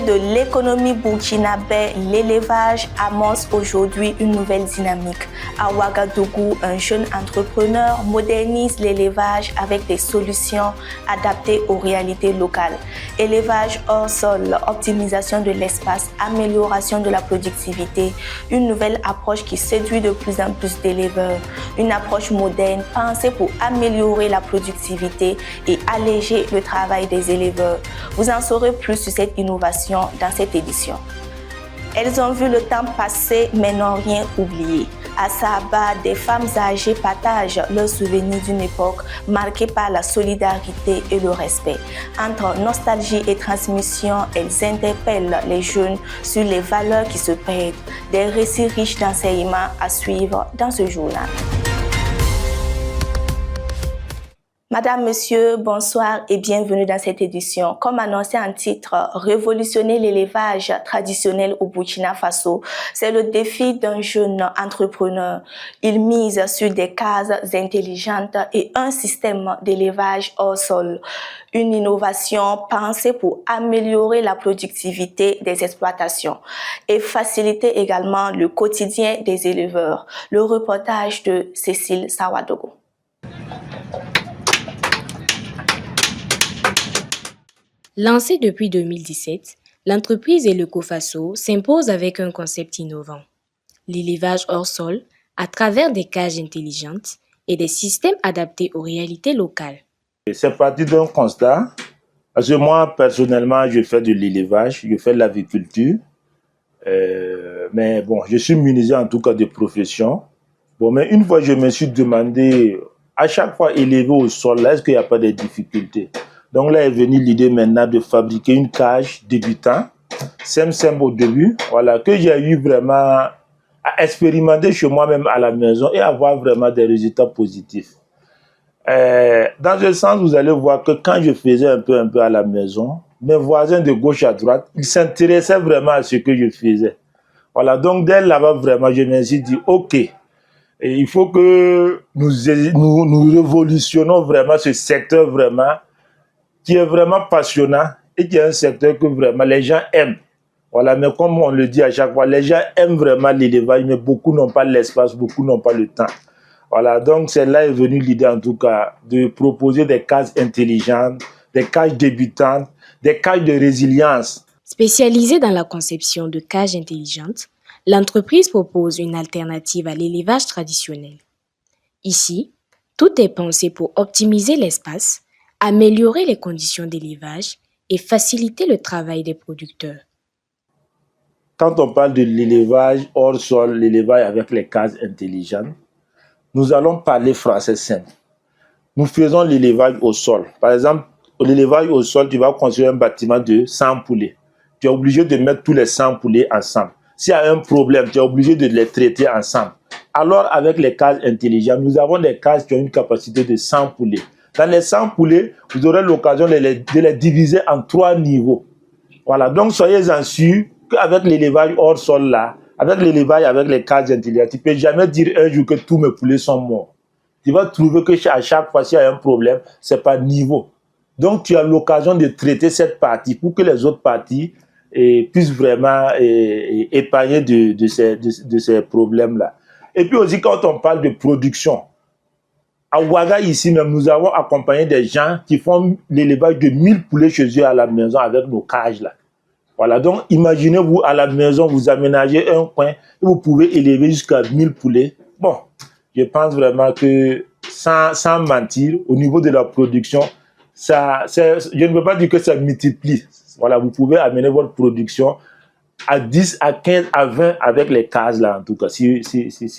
de l'économie burkinabé, l'élevage amorce aujourd'hui une nouvelle dynamique. À Ouagadougou, un jeune entrepreneur modernise l'élevage avec des solutions adaptées aux réalités locales. Élevage hors sol, optimisation de l'espace, amélioration de la productivité, une nouvelle approche qui séduit de plus en plus d'éleveurs. Une approche moderne pensée pour améliorer la productivité et alléger le travail des éleveurs. Vous en saurez plus sur cette innovation dans cette édition. Elles ont vu le temps passer mais n'ont rien oublié. À Saba, des femmes âgées partagent leurs souvenirs d'une époque marquée par la solidarité et le respect. Entre nostalgie et transmission, elles interpellent les jeunes sur les valeurs qui se perdent. Des récits riches d'enseignements à suivre dans ce journal. Madame, Monsieur, bonsoir et bienvenue dans cette édition. Comme annoncé en titre, révolutionner l'élevage traditionnel au Burkina Faso, c'est le défi d'un jeune entrepreneur. Il mise sur des cases intelligentes et un système d'élevage hors sol. Une innovation pensée pour améliorer la productivité des exploitations et faciliter également le quotidien des éleveurs. Le reportage de Cécile Sawadogo. Lancée depuis 2017, l'entreprise Elecofaso s'impose avec un concept innovant, l'élevage hors sol à travers des cages intelligentes et des systèmes adaptés aux réalités locales. C'est parti d'un constat, parce que moi personnellement je fais de l'élevage, je fais de l'aviculture, mais bon, je suis menuisier en tout cas de profession. Bon, mais une fois je me suis demandé, à chaque fois élever au sol, est-ce qu'il n'y a pas de difficultés? Donc là est venue l'idée maintenant de fabriquer une cage débutant, simple au début, voilà, que j'ai eu vraiment à expérimenter chez moi-même à la maison et avoir vraiment des résultats positifs. Dans ce sens, vous allez voir que quand je faisais un peu à la maison, mes voisins de gauche à droite, ils s'intéressaient vraiment à ce que je faisais. Voilà, donc dès là-bas, vraiment, je me suis dit, ok, et il faut que nous révolutionnons vraiment ce secteur vraiment, qui est vraiment passionnant et qui est un secteur que vraiment les gens aiment. Voilà, mais comme on le dit à chaque fois, les gens aiment vraiment l'élevage, mais beaucoup n'ont pas l'espace, beaucoup n'ont pas le temps. Voilà, donc c'est là est venue l'idée en tout cas de proposer des cages intelligentes, des cages débutantes, des cages de résilience. Spécialisée dans la conception de cages intelligentes, l'entreprise propose une alternative à l'élevage traditionnel. Ici, tout est pensé pour optimiser l'espace, améliorer les conditions d'élevage et faciliter le travail des producteurs. Quand on parle de l'élevage hors sol, l'élevage avec les cases intelligentes, nous allons parler français simple. Nous faisons l'élevage au sol. Par exemple, l'élevage au sol, tu vas construire un bâtiment de 100 poulets. Tu es obligé de mettre tous les 100 poulets ensemble. S'il y a un problème, tu es obligé de les traiter ensemble. Alors, avec les cases intelligentes, nous avons des cases qui ont une capacité de 100 poulets. Dans les 100 poulets, vous aurez l'occasion de les diviser en 3 niveaux. Voilà, donc soyez-en sûrs qu'avec l'élevage hors sol là, avec l'élevage avec les cages intelligentes, tu ne peux jamais dire un jour que tous mes poulets sont morts. Tu vas trouver que à chaque fois s'il y a un problème, c'est par niveau. Donc tu as l'occasion de traiter cette partie pour que les autres parties puissent vraiment épargner de ces problèmes-là. Et puis aussi quand on parle de production, à Ouaga, ici même, nous avons accompagné des gens qui font l'élevage de 1000 poulets chez eux à la maison avec nos cages là. Voilà, donc imaginez-vous à la maison, vous aménagez un coin et vous pouvez élever jusqu'à 1000 poulets. Bon, je pense vraiment que sans mentir, au niveau de la production, je ne veux pas dire que ça multiplie. Voilà, vous pouvez amener votre production à 10, à 15, à 20 avec les cages là en tout cas, si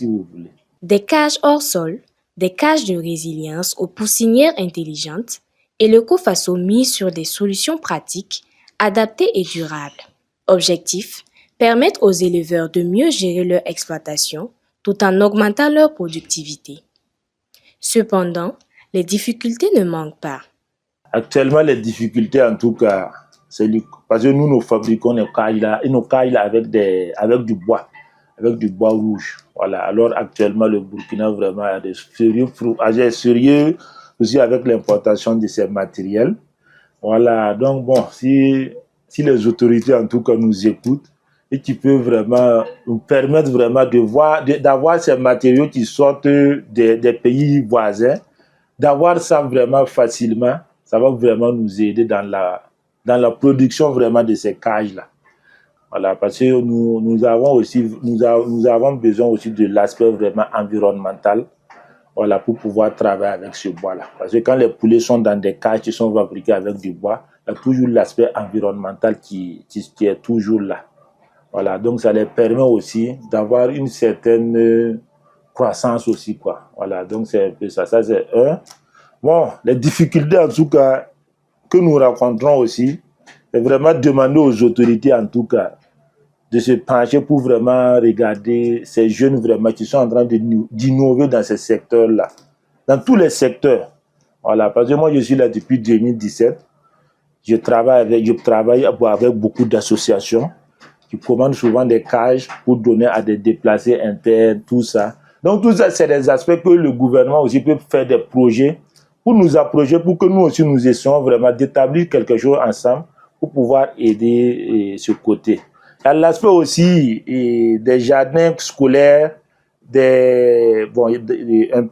vous voulez. Des cages hors sol, des cages de résilience aux poussinières intelligentes et Elecofaso mise sur des solutions pratiques, adaptées et durables. Objectif, permettre aux éleveurs de mieux gérer leur exploitation tout en augmentant leur productivité. Cependant, les difficultés ne manquent pas. Actuellement, les difficultés en tout cas, c'est parce que nous fabriquons nos cages là, et nos cages là avec du bois rouge. Voilà. Alors actuellement, le Burkina vraiment a des sérieux aussi avec l'importation de ces matériels. Voilà. Donc bon, si si les autorités en tout cas nous écoutent et qui peut vraiment nous permettre vraiment d'avoir ces matériaux qui sortent des pays voisins, d'avoir ça vraiment facilement, ça va vraiment nous aider dans la production vraiment de ces cages-là. Voilà, parce que nous avons besoin aussi de l'aspect vraiment environnemental, voilà, pour pouvoir travailler avec ce bois-là. Parce que quand les poulets sont dans des cages qui sont fabriquées avec du bois, il y a toujours l'aspect environnemental qui est toujours là. Voilà, donc ça leur permet aussi d'avoir une certaine croissance aussi, quoi. Voilà, donc c'est un peu ça. Ça, c'est un. Bon, les difficultés en tout cas que nous rencontrons aussi, c'est vraiment demander aux autorités en tout cas de se pencher pour vraiment regarder ces jeunes vraiment qui sont en train d'innover dans ces secteurs-là, dans tous les secteurs. Voilà, parce que moi je suis là depuis 2017, je travaille avec beaucoup d'associations qui commandent souvent des cages pour donner à des déplacés internes, tout ça. Donc tout ça, c'est des aspects que le gouvernement aussi peut faire des projets pour nous approcher, pour que nous aussi nous essayons vraiment d'établir quelque chose ensemble pour pouvoir aider ce côté. Il y a l'aspect aussi des jardins scolaires, un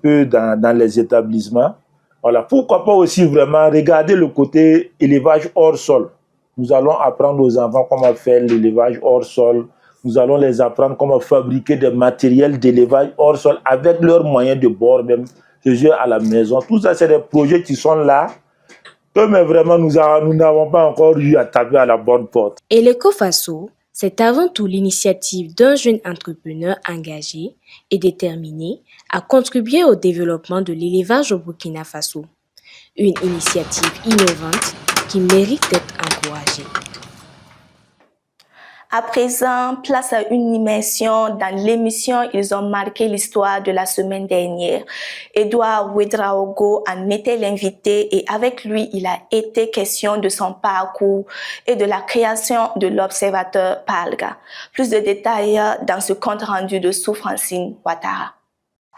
peu dans les établissements. Voilà. Pourquoi pas aussi vraiment regarder le côté élevage hors sol. Nous allons apprendre aux enfants comment faire l'élevage hors sol. Nous allons les apprendre comment fabriquer des matériels d'élevage hors sol avec leurs moyens de bord, même à la maison. Tout ça, c'est des projets qui sont là, mais vraiment, nous n'avons pas encore eu à taper à la bonne porte. Et l'Ecofaso, c'est avant tout l'initiative d'un jeune entrepreneur engagé et déterminé à contribuer au développement de l'élevage au Burkina Faso. Une initiative innovante qui mérite d'être encouragée. À présent, place à une immersion dans l'émission Ils ont marqué l'histoire de la semaine dernière. Edouard Ouedraogo en était l'invité et avec lui, il a été question de son parcours et de la création de l'Observateur Palga. Plus de détails dans ce compte rendu de Sou-Francine Ouattara.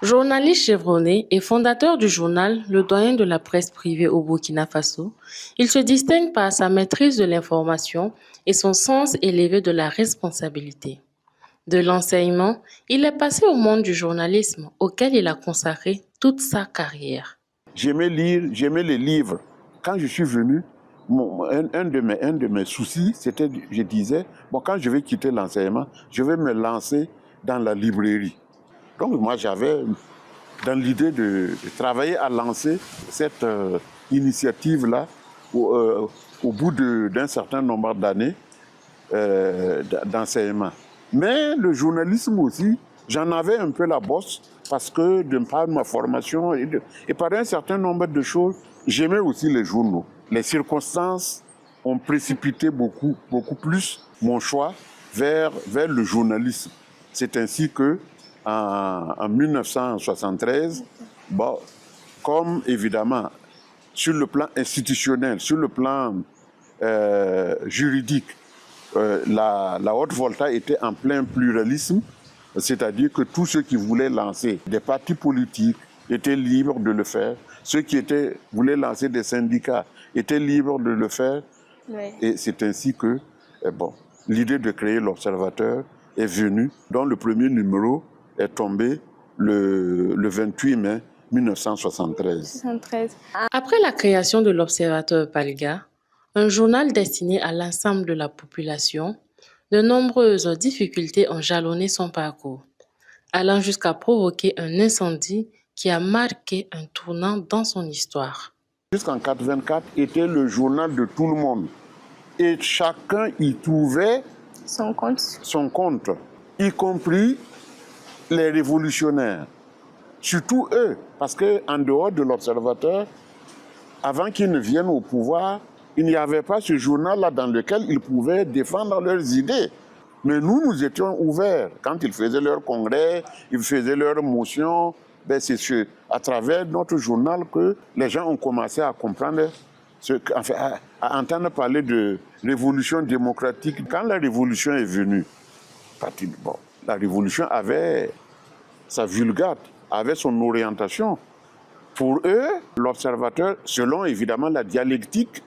Journaliste chevronné et fondateur du journal Le Doyen de la presse privée au Burkina Faso, il se distingue par sa maîtrise de l'information et son sens élevé de la responsabilité. De l'enseignement, il est passé au monde du journalisme auquel il a consacré toute sa carrière. J'aimais lire, j'aimais les livres. Quand je suis venu, un de mes soucis, c'était, je disais, quand je vais quitter l'enseignement, je vais me lancer dans la librairie. Donc moi, j'avais dans l'idée de travailler à lancer cette initiative-là au bout d'un certain nombre d'années d'enseignement. Mais le journalisme aussi, j'en avais un peu la bosse parce que de par ma formation et par un certain nombre de choses, j'aimais aussi les journaux. Les circonstances ont précipité beaucoup plus mon choix vers le journalisme. C'est ainsi que en 1973, comme évidemment sur le plan institutionnel, sur le plan juridique, la Haute-Volta était en plein pluralisme, c'est-à-dire que tous ceux qui voulaient lancer des partis politiques étaient libres de le faire, ceux qui voulaient lancer des syndicats étaient libres de le faire, oui. Et c'est ainsi que l'idée de créer l'Observateur est venue, dont le premier numéro est tombé le 28 mai 1973. Après la création de l'Observateur Palga, un journal destiné à l'ensemble de la population, de nombreuses difficultés ont jalonné son parcours, allant jusqu'à provoquer un incendie qui a marqué un tournant dans son histoire. Jusqu'en 1984 était le journal de tout le monde et chacun y trouvait son compte, y compris les révolutionnaires, surtout eux, parce qu'en dehors de l'Observateur, avant qu'ils ne viennent au pouvoir, il n'y avait pas ce journal-là dans lequel ils pouvaient défendre leurs idées. Mais nous étions ouverts. Quand ils faisaient leur congrès, ils faisaient leurs motions, c'est à travers notre journal que les gens ont commencé à comprendre, à entendre parler de révolution démocratique. Quand la révolution est venue, la révolution avait sa vulgate, avait son orientation. Pour eux, l'Observateur, selon évidemment la dialectique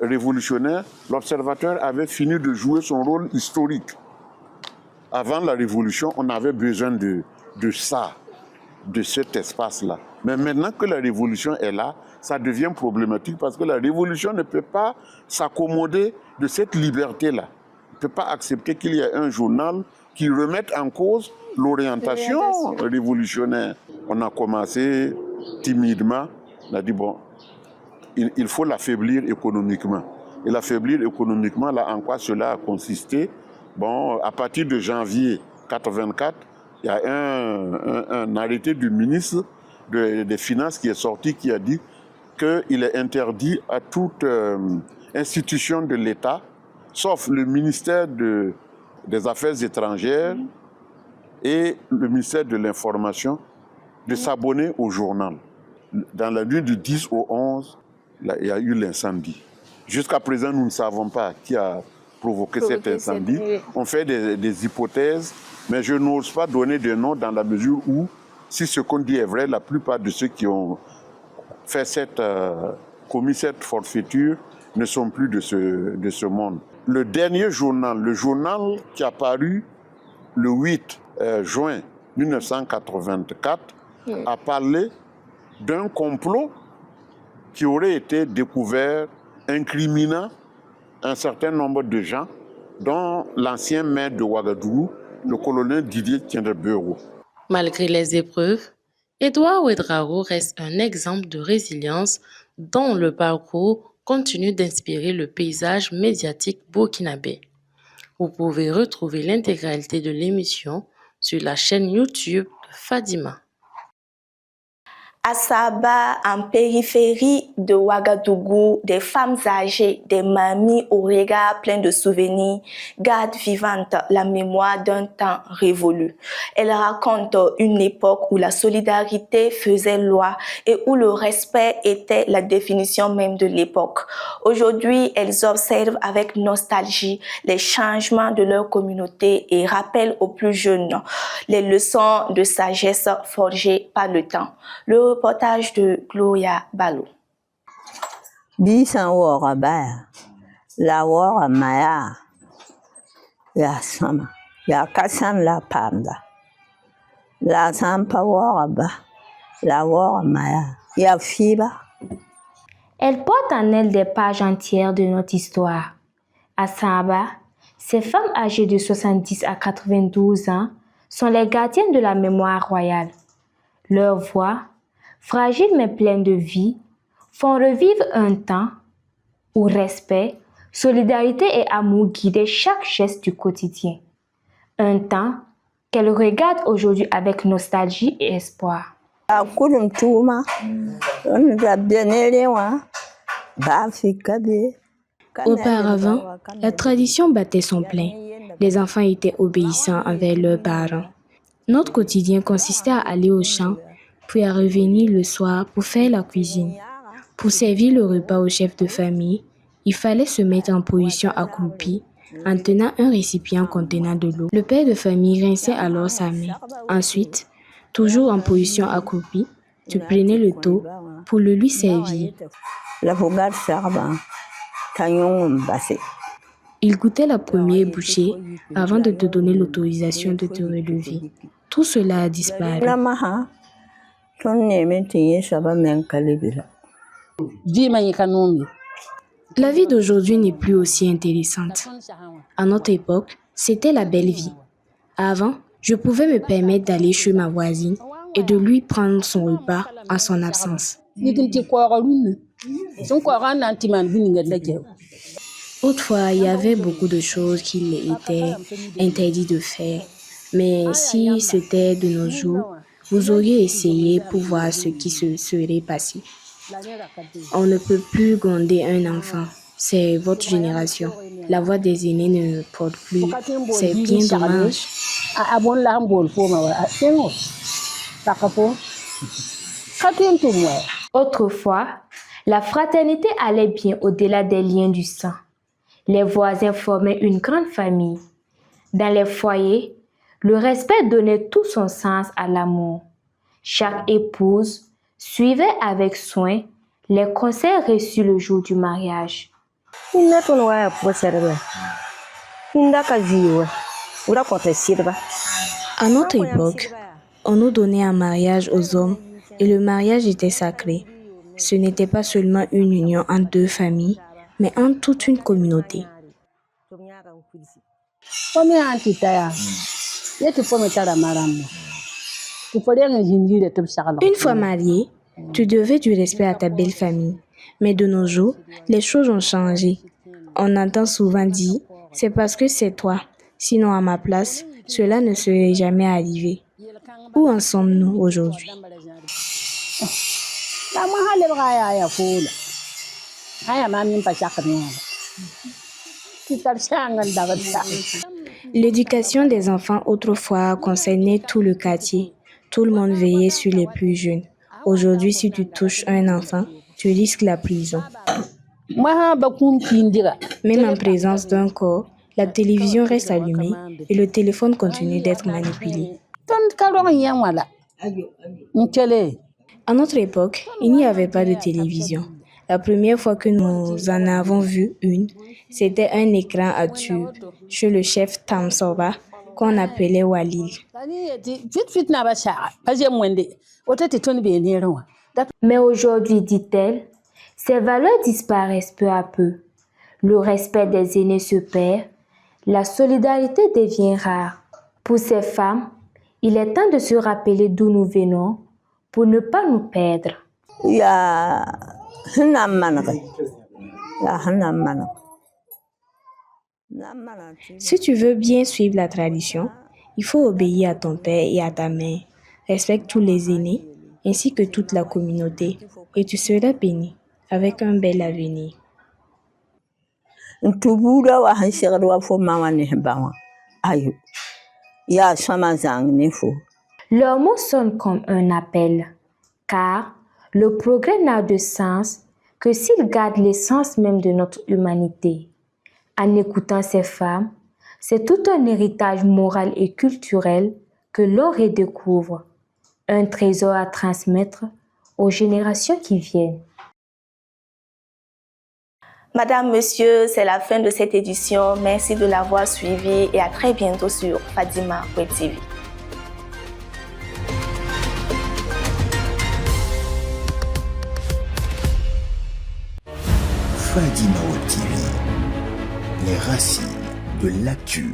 révolutionnaire, l'observateur avait fini de jouer son rôle historique. Avant la révolution, on avait besoin de ça, de cet espace-là. Mais maintenant que la révolution est là, ça devient problématique parce que la révolution ne peut pas s'accommoder de cette liberté-là. Elle ne peut pas accepter qu'il y ait un journal qui remette en cause l'orientation révolutionnaire. On a commencé timidement, on a dit bon, il faut l'affaiblir économiquement. Et l'affaiblir économiquement, là, en quoi cela a consisté? Bon, à partir de janvier 1984, il y a un arrêté du ministre des Finances qui est sorti, qui a dit qu'il est interdit à toute institution de l'État, sauf le ministère des Affaires étrangères et le ministère de l'Information, de s'abonner au journal. Dans la nuit du 10 au 11, là, il y a eu l'incendie. Jusqu'à présent, nous ne savons pas qui a provoqué cet incendie. On fait des hypothèses, mais je n'ose pas donner de nom dans la mesure où, si ce qu'on dit est vrai, la plupart de ceux qui ont fait commis cette forfaiture ne sont plus de ce monde. Le dernier journal, le journal qui a paru le 8 juin 1984, a parlé d'un complot qui aurait été découvert incriminant un certain nombre de gens, dont l'ancien maire de Ouagadougou, le colonel Didier Tiendebero. Malgré les épreuves, Edouard Ouedraogo reste un exemple de résilience dont le parcours continue d'inspirer le paysage médiatique burkinabé. Vous pouvez retrouver l'intégralité de l'émission sur la chaîne YouTube de Fadima. À Saba, en périphérie de Ouagadougou, des femmes âgées, des mamies au regard plein de souvenirs, gardent vivante la mémoire d'un temps révolu. Elles racontent une époque où la solidarité faisait loi et où le respect était la définition même de l'époque. Aujourd'hui, elles observent avec nostalgie les changements de leur communauté et rappellent aux plus jeunes les leçons de sagesse forgées par le temps. Le reportage de Gloria Balo. Bisan wora baya, la wora maya, ya sama, ya kasan la panda, la sampa wora ba, la wora maya, ya fiba. Elle porte en elle des pages entières de notre histoire. À Saba, ces femmes âgées de 70 à 92 ans sont les gardiennes de la mémoire royale. Leur voix, fragiles mais pleines de vie, font revivre un temps où respect, solidarité et amour guidaient chaque geste du quotidien. Un temps qu'elles regardent aujourd'hui avec nostalgie et espoir. Auparavant, la tradition battait son plein. Les enfants étaient obéissants envers leurs parents. Notre quotidien consistait à aller au champ, puis à revenir le soir pour faire la cuisine. Pour servir le repas au chef de famille, il fallait se mettre en position accroupie en tenant un récipient contenant de l'eau. Le père de famille rinçait alors sa main. Ensuite, toujours en position accroupie, tu prenais le taux pour le lui servir. Il goûtait la première bouchée avant de te donner l'autorisation de te relever. Tout cela a disparu. La vie d'aujourd'hui n'est plus aussi intéressante. À notre époque, c'était la belle vie. Avant, je pouvais me permettre d'aller chez ma voisine et de lui prendre son repas en son absence. Autrefois, il y avait beaucoup de choses qu'il était interdit de faire. Mais si c'était de nos jours, vous auriez essayé pour voir ce qui se serait passé. On ne peut plus gronder un enfant. C'est votre génération. La voix des aînés ne porte plus. C'est bien dommage. Autrefois, la fraternité allait bien au-delà des liens du sang. Les voisins formaient une grande famille. Dans les foyers, le respect donnait tout son sens à l'amour. Chaque épouse suivait avec soin les conseils reçus le jour du mariage. À notre époque, on nous donnait un mariage aux hommes et le mariage était sacré. Ce n'était pas seulement une union entre deux familles, mais entre toute une communauté. Une fois marié, tu devais du respect à ta belle famille. Mais de nos jours, les choses ont changé. On entend souvent dire, c'est parce que c'est toi. Sinon, à ma place, cela ne serait jamais arrivé. Où en sommes-nous aujourd'hui? L'éducation des enfants autrefois concernait tout le quartier. Tout le monde veillait sur les plus jeunes. Aujourd'hui, si tu touches un enfant, tu risques la prison. Même en présence d'un corps, la télévision reste allumée et le téléphone continue d'être manipulé. À notre époque, il n'y avait pas de télévision. La première fois que nous en avons vu une, c'était un écran à tube chez le chef Tamsoba qu'on appelait Walil. Mais aujourd'hui, dit-elle, ces valeurs disparaissent peu à peu. Le respect des aînés se perd. La solidarité devient rare. Pour ces femmes, il est temps de se rappeler d'où nous venons pour ne pas nous perdre. Si tu veux bien suivre la tradition, il faut obéir à ton père et à ta mère. Respecte tous les aînés ainsi que toute la communauté et tu seras béni avec un bel avenir. Leurs mots sonnent comme un appel, car le progrès n'a de sens que s'il garde l'essence même de notre humanité. En écoutant ces femmes, c'est tout un héritage moral et culturel que l'on redécouvre, un trésor à transmettre aux générations qui viennent. Madame, Monsieur, c'est la fin de cette édition. Merci de l'avoir suivi et à très bientôt sur Fadima Web TV. Fadima Web TV, les racines de l'actu.